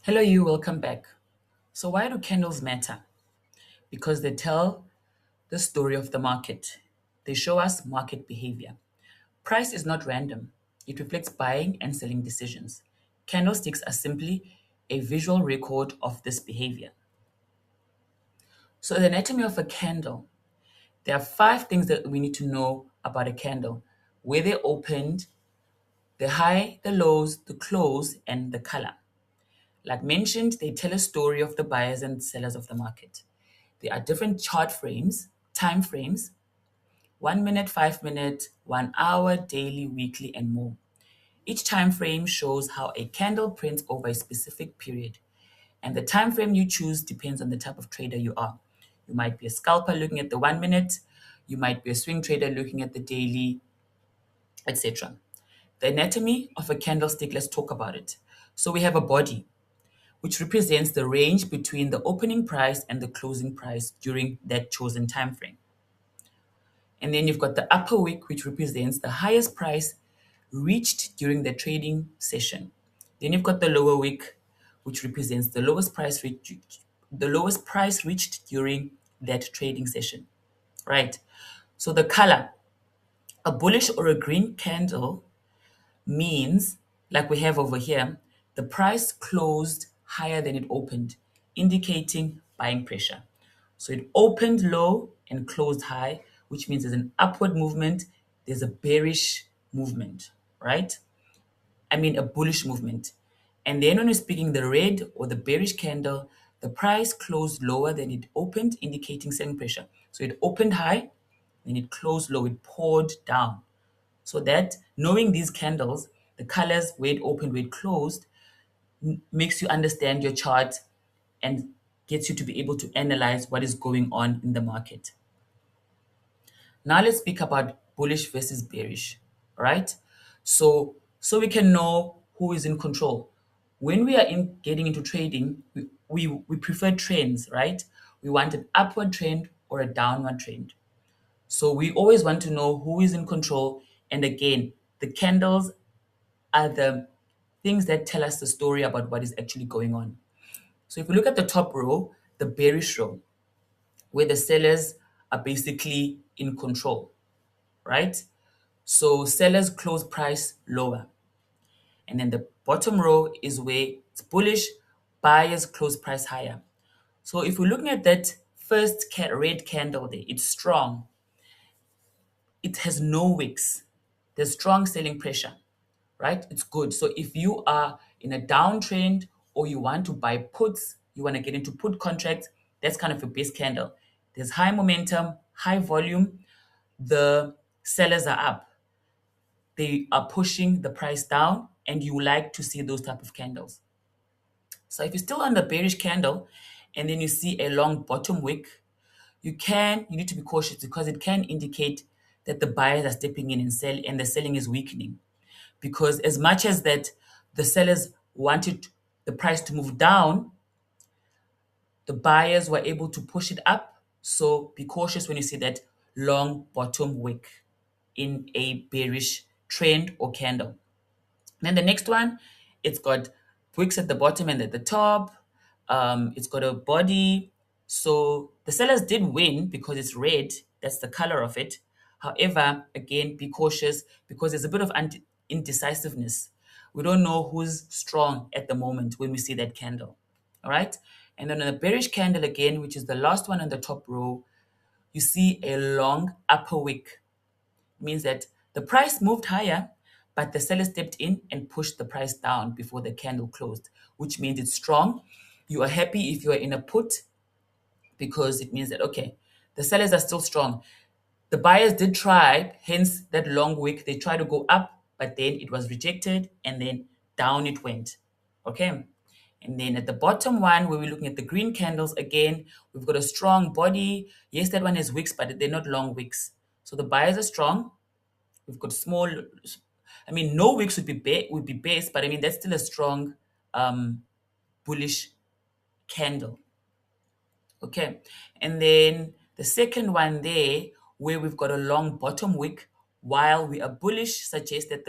Hello, you, welcome back. So, why do candles matter? Because they tell the story of the market, they show us market behavior. Price is not random, it reflects buying and selling decisions. Candlesticks are simply a visual record of this behavior. So, the anatomy of a candle, there are five things that we need to know about a candle: where they opened, the high, the lows, the close, and the color. Like mentioned, they tell a story of the buyers and sellers of the market. There are different chart frames, time frames: 1 minute, 5 minutes, 1 hour, daily, weekly, and more. Each time frame shows how a candle prints over a specific period. And the time frame you choose depends on the type of trader you are. You might be a scalper looking at the 1 minute, you might be a swing trader looking at the daily, etc. The anatomy of a candlestick, let's talk about it. So we have a body, which represents the range between the opening price and the closing price during that chosen time frame. And then you've got the upper wick, which represents the highest price reached during the trading session. Then you've got the lower wick, which represents the lowest price reached during that trading session. Right. So the color, a bullish or a green candle means, like we have over here, the price closed higher than it opened, indicating buying pressure. So it opened low and closed high, which means there's an upward movement, there's a bearish movement, right? I mean, a bullish movement. And then when we're speaking the red or the bearish candle, the price closed lower than it opened, indicating selling pressure. So it opened high, then it closed low, it poured down. So that knowing these candles, the colors, where it opened, where it closed, makes you understand your chart and gets you to be able to analyze what is going on in the market. Now let's speak about bullish versus bearish, right? So we can know who is in control. When we are in getting into trading, we prefer trends, right? We want an upward trend or a downward trend. So we always want to know who is in control. And again, the candles are the things that tell us the story about what is actually going on. So if we look at the top row, the bearish row, where the sellers are basically in control, right? So sellers close price lower. And then the bottom row is where it's bullish, buyers close price higher. So if we're looking at that first red candle there, it's strong. It has no wicks. There's strong selling pressure, right? It's good. So if you are in a downtrend or you want to buy puts, you want to get into put contracts, that's kind of a base candle. There's high momentum, high volume. The sellers are up. They are pushing the price down, and you like to see those type of candles. So if you're still on the bearish candle and then you see a long bottom wick, you need to be cautious because it can indicate that the buyers are stepping in and sell and the selling is weakening. Because as much as that the sellers wanted the price to move down, the buyers were able to push it up. So be cautious when you see that long bottom wick in a bearish trend or candle. Then the next one, it's got wicks at the bottom and at the top. It's got a body. So the sellers did win because it's red. That's the color of it. However, again, be cautious because there's a bit of indecisiveness. We don't know who's strong at the moment when we see that candle. All right. And then on the bearish candle again, which is the last one on the top row, you see a long upper wick. Means that the price moved higher, but the seller stepped in and pushed the price down before the candle closed, which means it's strong. You are happy if you are in a put because it means that, okay, the sellers are still strong. The buyers did try, hence that long wick. They tried to go up, but then it was rejected and then down it went. Okay. And then at the bottom one, where we're looking at the green candles, again, we've got a strong body. Yes, that one has wicks, but they're not long wicks. So the buyers are strong. We've got small. I mean, no wicks would be base, but I mean that's still a strong bullish candle. Okay, and then the second one there, where we've got a long bottom wick, while we are bullish, suggests that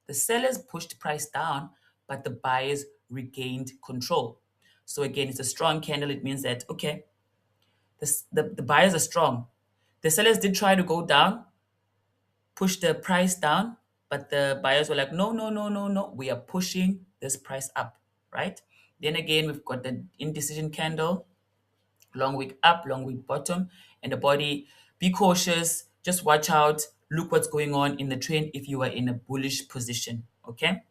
the sellers pushed price down, but the buyers regained control. So again, it's a strong candle. It means that, okay, the buyers are strong. The sellers did try to go down, push the price down, but the buyers were like, no, no, no, no, no, we are pushing this price up, right? Then again, we've got the indecision candle, long wick up, long wick bottom, and the body. Be cautious, just watch out, look what's going on in the trend if you are in a bullish position, okay?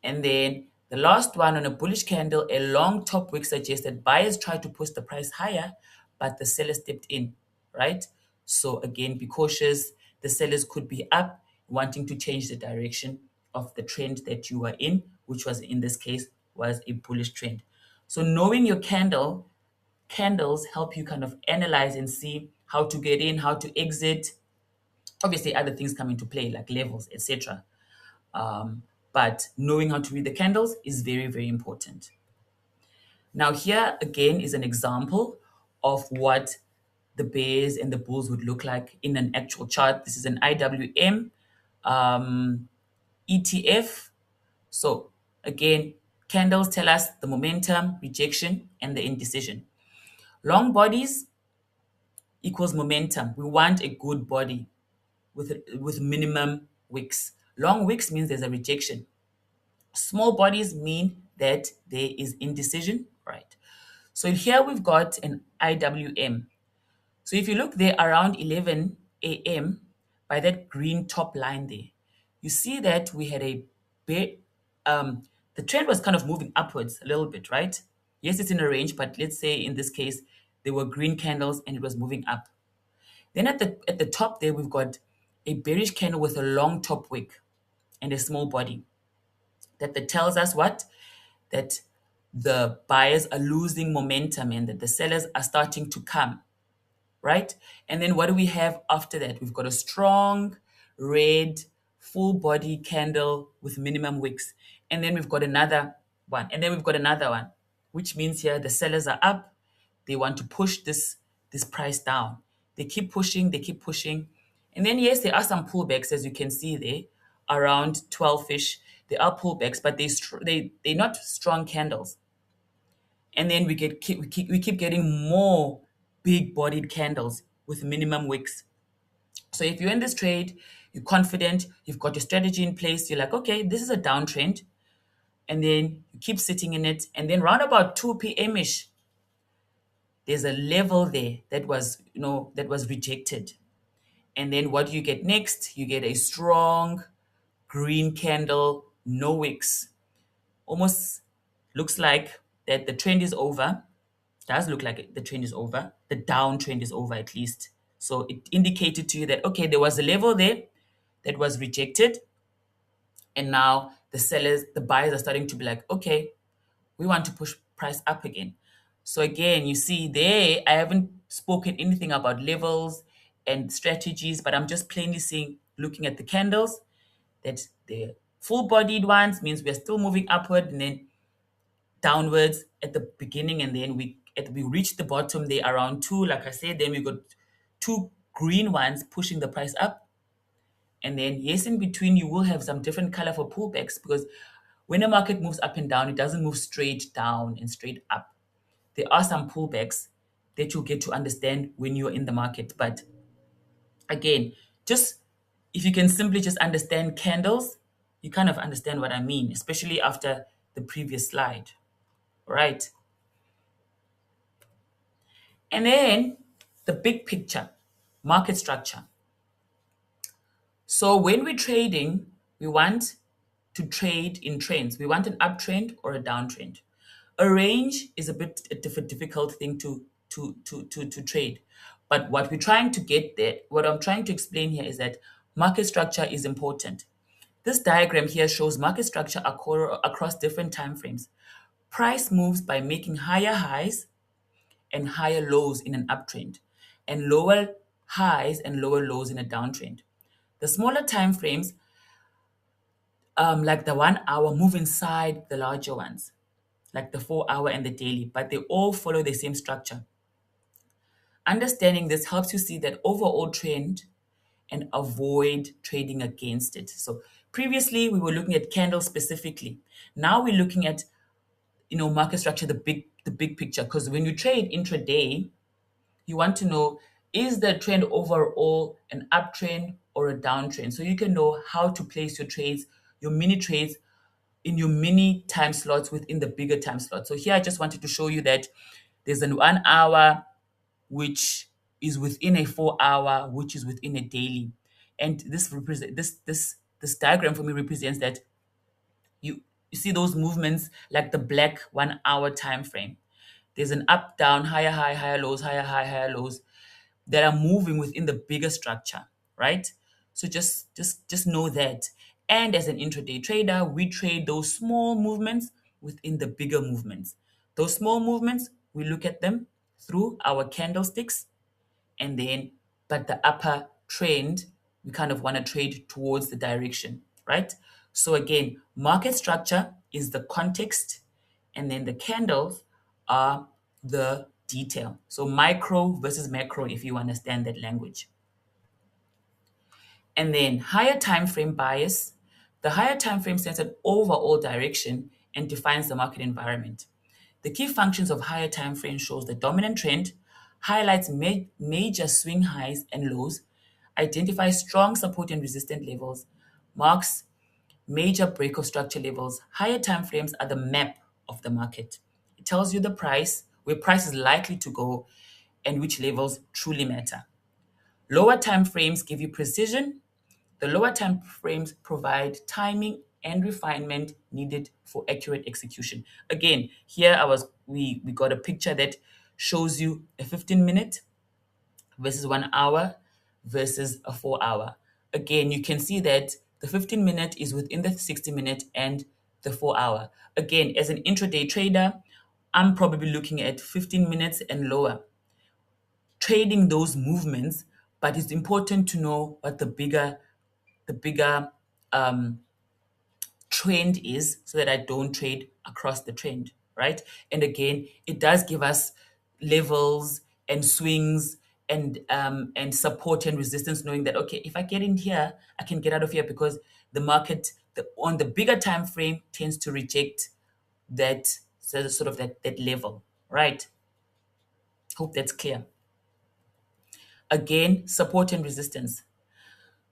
And then the last one on a bullish candle, a long top wick suggests that buyers tried to push the price higher, but the seller stepped in, right? So again, be cautious. The sellers could be up, wanting to change the direction of the trend that you are in, which was in this case was a bullish trend. So knowing your candles help you kind of analyze and see how to get in, how to exit. Obviously, other things come into play like levels, etc. But knowing how to read the candles is very, very important. Now, here again is an example of what the bears and the bulls would look like in an actual chart. This is an IWM ETF. So, again, candles tell us the momentum, rejection, and the indecision. Long bodies equals momentum. We want a good body with minimum wicks. Long wicks means there's a rejection. Small bodies mean that there is indecision, right? So here we've got an IWM. So if you look there around 11 a.m. by that green top line there, you see that we had a bit, the trend was kind of moving upwards a little bit, right? Yes, it's in a range, but let's say in this case, there were green candles and it was moving up. Then at the top there, we've got a bearish candle with a long top wick and a small body. That tells us what? That the buyers are losing momentum and that the sellers are starting to come, right? And then what do we have after that? We've got a strong red full body candle with minimum wicks. And then we've got another one. And then we've got another one, which means here the sellers are up. They want to push this price down. They keep pushing, they keep pushing. And then yes, there are some pullbacks as you can see there around 12ish. There are pullbacks, but they're not strong candles. And then we keep getting more big bodied candles with minimum wicks. So if you're in this trade, you're confident, you've got your strategy in place, you're like, okay, this is a downtrend, and then you keep sitting in it, and then round about 2 p.m. ish, there's a level there that was rejected. And then what do you get next? You get a strong green candle, no wicks. Almost looks like that the trend is over. Does look like the trend is over. The downtrend is over at least. So it indicated to you that, okay, there was a level there that was rejected. And now the buyers are starting to be like, okay, we want to push price up again. So again, you see there, I haven't spoken anything about levels and strategies, but I'm just plainly saying, looking at the candles, that the full-bodied ones means we're still moving upward and then downwards at the beginning, and then we reach the bottom there around two. Like I said, then we got two green ones pushing the price up, and then yes, in between you will have some different color for pullbacks because when a market moves up and down, it doesn't move straight down and straight up. There are some pullbacks that you'll get to understand when you're in the market, but again, just if you can simply just understand candles, you kind of understand what I mean, especially after the previous slide, right? And then the big picture, market structure. So when we're trading, we want to trade in trends. We want an uptrend or a downtrend. A range is a bit a difficult thing to trade. But what we're trying to get there, what I'm trying to explain here is that market structure is important. This diagram here shows market structure across different time frames. Price moves by making higher highs and higher lows in an uptrend, and lower highs and lower lows in a downtrend. The smaller time frames, like the 1 hour, move inside the larger ones, like the 4 hour and the daily, but they all follow the same structure. Understanding this helps you see that overall trend and avoid trading against it. So Previously, we were looking at candles specifically. Now we're looking at market structure, the big picture. Because when you trade intraday, you want to know, is the trend overall an uptrend or a downtrend? So you can know how to place your trades, your mini trades in your mini time slots within the bigger time slot. So here I just wanted to show you that there's an 1 hour which is within a 4 hour, which is within a daily. And this diagram for me represents that you see those movements like the black 1 hour time frame. There's an up, down, higher, high, higher lows, higher, high, higher lows that are moving within the bigger structure, right? So just know that. And as an intraday trader, we trade those small movements within the bigger movements. Those small movements, we look at them through our candlesticks, and then but the upper trend, we kind of want to trade towards the direction, right? So again, market structure is the context, and then the candles are the detail. So micro versus macro, if you understand that language. And then higher time frame bias. The higher time frame sets an overall direction and defines the market environment. The key functions of higher time frame shows the dominant trend, highlights major swing highs and lows, identifies strong support and resistance levels, marks major break of structure levels. Higher time frames are the map of the market. It tells you the price, where price is likely to go, and which levels truly matter. Lower time frames give you precision. The lower time frames provide timing and refinement needed for accurate execution. Again, here we got a picture that shows you a 15-minute versus 1 hour versus a 4 hour. Again, you can see that the 15-minute is within the 60-minute and the 4 hour. Again, as an intraday trader, I'm probably looking at 15 minutes and lower, trading those movements, but it's important to know what the bigger um, trend is so that I don't trade across the trend, right? And again, it does give us levels and swings and support and resistance, knowing that okay, if I get in here, I can get out of here because the market on the bigger time frame tends to reject that sort of that level, right? Hope that's clear. Again, support and resistance.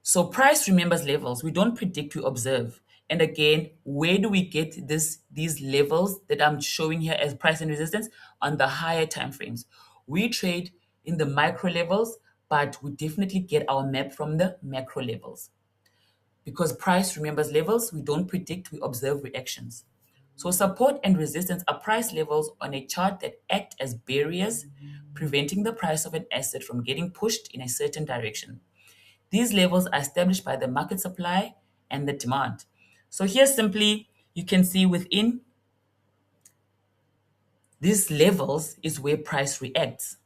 So price remembers levels. We don't predict, we observe. And again, where do we get these levels that I'm showing here as price and resistance? On the higher time frames. We trade in the micro levels, but we definitely get our map from the macro levels. Because price remembers levels, we don't predict, we observe reactions. So support and resistance are price levels on a chart that act as barriers, preventing the price of an asset from getting pushed in a certain direction. These levels are established by the market supply and the demand. So here simply, you can see within these levels is where price reacts.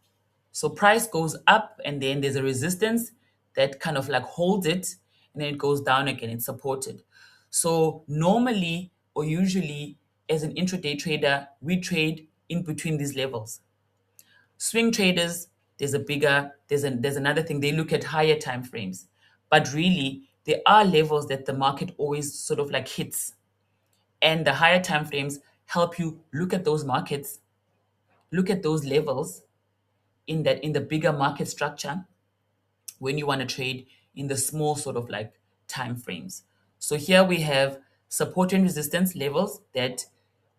So price goes up and then there's a resistance that kind of like holds it and then it goes down again, it's supported. So normally or usually as an intraday trader, we trade in between these levels. Swing traders, there's another thing. They look at higher time frames, but really there are levels that the market always sort of like hits, and the higher time frames help you look at those markets, look at those levels in the bigger market structure when you want to trade in the small sort of like time frames. So here we have support and resistance levels that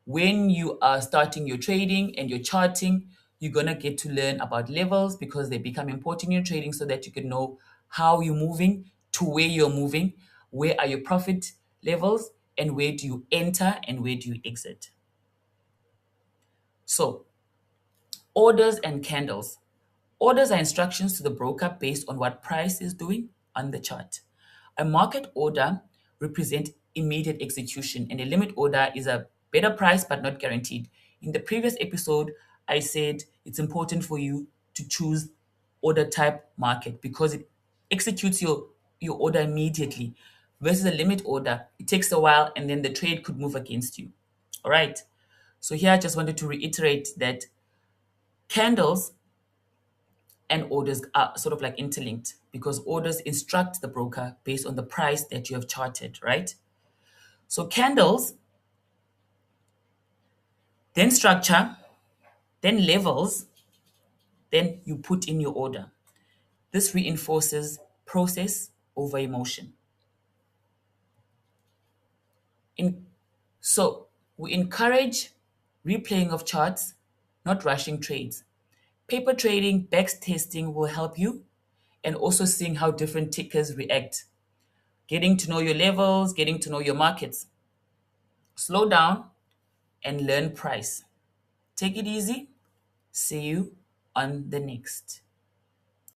when you are starting your trading and you're charting, you're going to get to learn about levels because they become important in your trading so that you can know how you're moving to where you're moving, where are your profit levels, and where do you enter and where do you exit. So orders and candles. Orders are instructions to the broker based on what price is doing on the chart. A market order represents immediate execution, and a limit order is a better price but not guaranteed. In the previous episode, I said it's important for you to choose order type market because it executes your order immediately versus a limit order. It takes a while and then the trade could move against you. All right. So here I just wanted to reiterate that candles and orders are sort of like interlinked because orders instruct the broker based on the price that you have charted, right? So candles, then structure, then levels, then you put in your order. This reinforces process over emotion. In, so we encourage replaying of charts, not rushing trades. Paper trading, back testing will help you, and also seeing how different tickers react, getting to know your levels, getting to know your markets. Slow down and learn price. Take it easy. See you on the next.